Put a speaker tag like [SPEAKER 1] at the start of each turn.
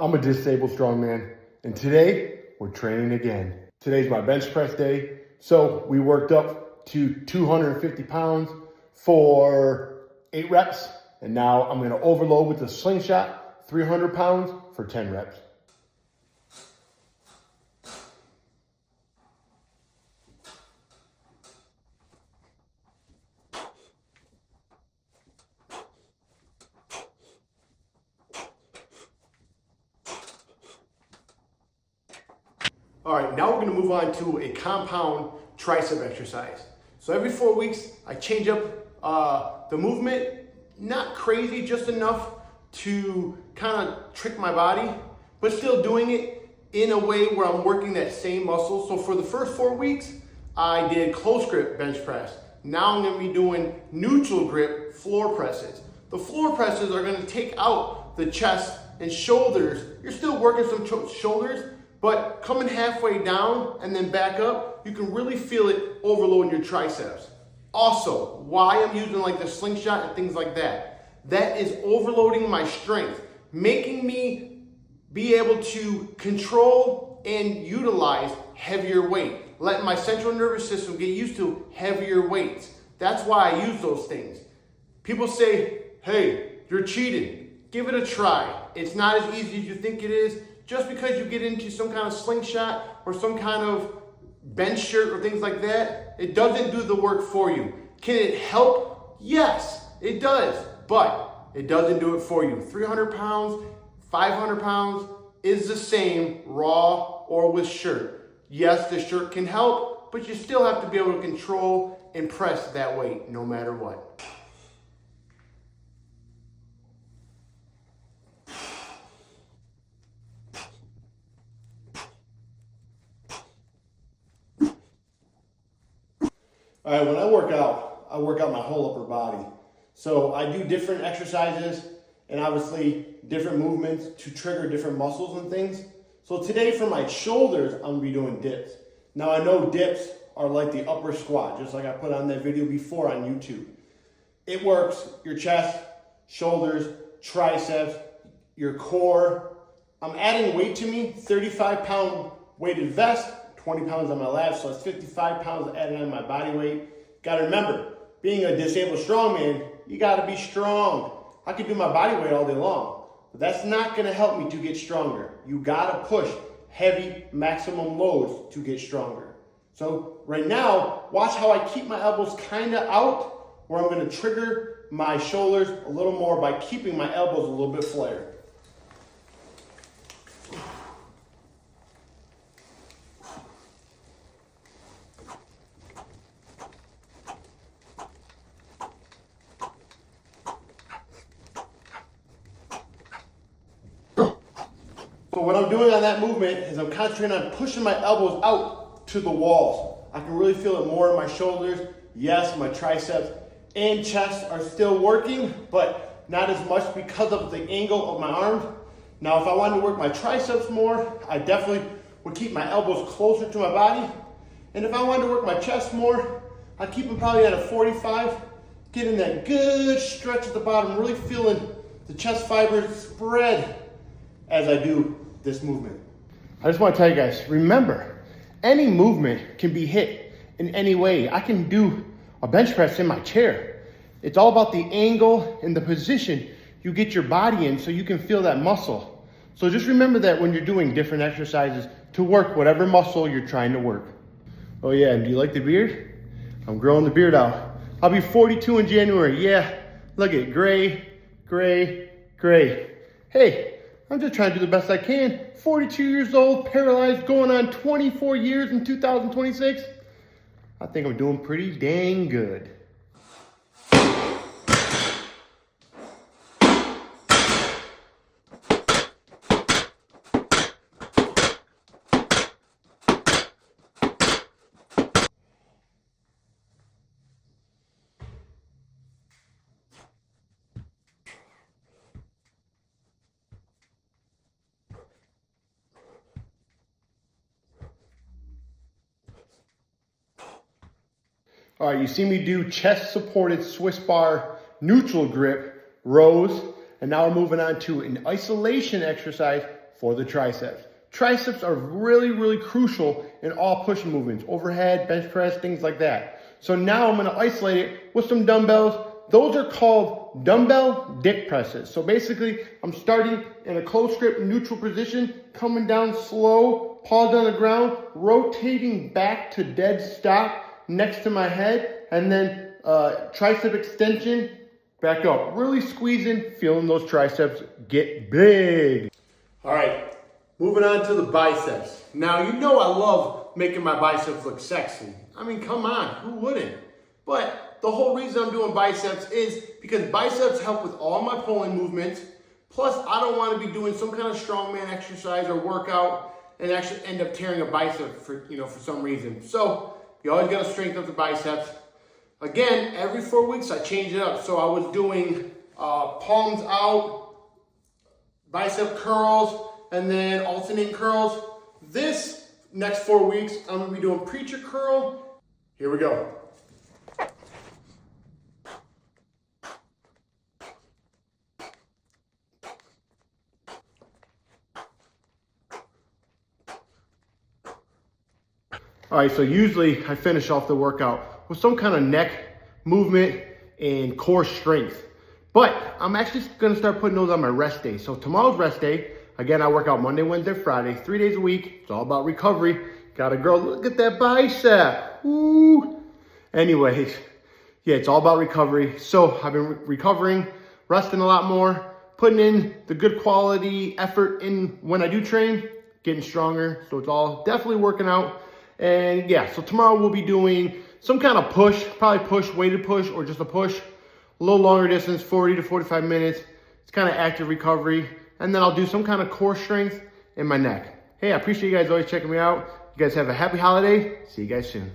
[SPEAKER 1] I'm a disabled strongman, and today we're training again. Today's my bench press day, so we worked up to 250 pounds for 8 reps, and now I'm gonna overload with the slingshot, 300 pounds for 10 reps. All right, now we're gonna move on to a compound tricep exercise. So every 4 weeks, I change up the movement, not crazy, just enough to kind of trick my body, but still doing it in a way where I'm working that same muscle. So for the first 4 weeks, I did close grip bench press. Now I'm gonna be doing neutral grip floor presses. The floor presses are gonna take out the chest and shoulders. You're still working some shoulders, but coming halfway down and then back up, you can really feel it overloading your triceps. Also, why I'm using like the slingshot and things like that, that is overloading my strength, making me be able to control and utilize heavier weight, letting my central nervous system get used to heavier weights. That's why I use those things. People say, hey, you're cheating. Give it a try. It's not as easy as you think it is. Just because you get into some kind of slingshot or some kind of bench shirt or things like that, it doesn't do the work for you. Can it help? Yes, it does, but it doesn't do it for you. 300 pounds, 500 pounds is the same raw or with shirt. Yes, the shirt can help, but you still have to be able to control and press that weight no matter what. All right, when I work out my whole upper body. So I do different exercises and obviously different movements to trigger different muscles and things. So today for my shoulders, I'm gonna be doing dips. Now I know dips are like the upper squat, just like I put on that video before on YouTube. It works your chest, shoulders, triceps, your core. I'm adding weight to me, 35-pound weighted vest, 20 pounds on my lats, so it's 55 pounds added on my body weight. Gotta remember, being a disabled strongman, you gotta be strong. I can do my body weight all day long, but that's not gonna help me to get stronger. You gotta push heavy maximum loads to get stronger. So right now, watch how I keep my elbows kinda out, where I'm gonna trigger my shoulders a little more by keeping my elbows a little bit flared. So what I'm doing on that movement is I'm concentrating on pushing my elbows out to the walls. I can really feel it more in my shoulders. Yes, my triceps and chest are still working, but not as much because of the angle of my arms. Now, if I wanted to work my triceps more, I definitely would keep my elbows closer to my body. And if I wanted to work my chest more, I'd keep them probably at a 45, getting that good stretch at the bottom, really feeling the chest fibers spread as I do this movement. I just want to tell you guys, remember, any movement can be hit in any way. I can do a bench press in my chair. It's all about the angle and the position you get your body in so you can feel that muscle. So just remember that when you're doing different exercises to work whatever muscle you're trying to work. Oh yeah, and do you like the beard? I'm growing the beard out. I'll be 42 in January. Yeah, look at gray, gray, gray. Hey, I'm just trying to do the best I can. 42 years old, paralyzed, going on 24 years in 2026. I think I'm doing pretty dang good. All right, you see me do chest supported Swiss bar neutral grip rows, and now we're moving on to an isolation exercise for the triceps. Triceps are really, really crucial in all pushing movements, overhead, bench press, things like that. So now I'm gonna isolate it with some dumbbells. Those are called dumbbell dick presses. So basically, I'm starting in a close grip, neutral position, coming down slow, paws on the ground, rotating back to dead stop next to my head, and then tricep extension, back up. Really squeezing, feeling those triceps get big. All right, moving on to the biceps. Now, you know I love making my biceps look sexy. I mean, come on, who wouldn't? But the whole reason I'm doing biceps is because biceps help with all my pulling movements. Plus, I don't want to be doing some kind of strongman exercise or workout and actually end up tearing a bicep for some reason. So you always got to strengthen up the biceps. Again, every 4 weeks I change it up. So I was doing palms out, bicep curls, and then alternate curls. This next 4 weeks, I'm gonna be doing preacher curl. Here we go. All right, so usually I finish off the workout with some kind of neck movement and core strength. But I'm actually gonna start putting those on my rest day. So tomorrow's rest day. Again, I work out Monday, Wednesday, Friday, 3 days a week. It's all about recovery. Got a girl, look at that bicep. Woo. Anyways, yeah, it's all about recovery. So I've been recovering, resting a lot more, putting in the good quality effort in when I do train, getting stronger. So it's all definitely working out. And yeah, so tomorrow we'll be doing some kind of push, probably push, weighted push, or just a push, a little longer distance, 40 to 45 minutes. It's kind of active recovery. And then I'll do some kind of core strength in my neck. Hey, I appreciate you guys always checking me out. You guys have a happy holiday. See you guys soon.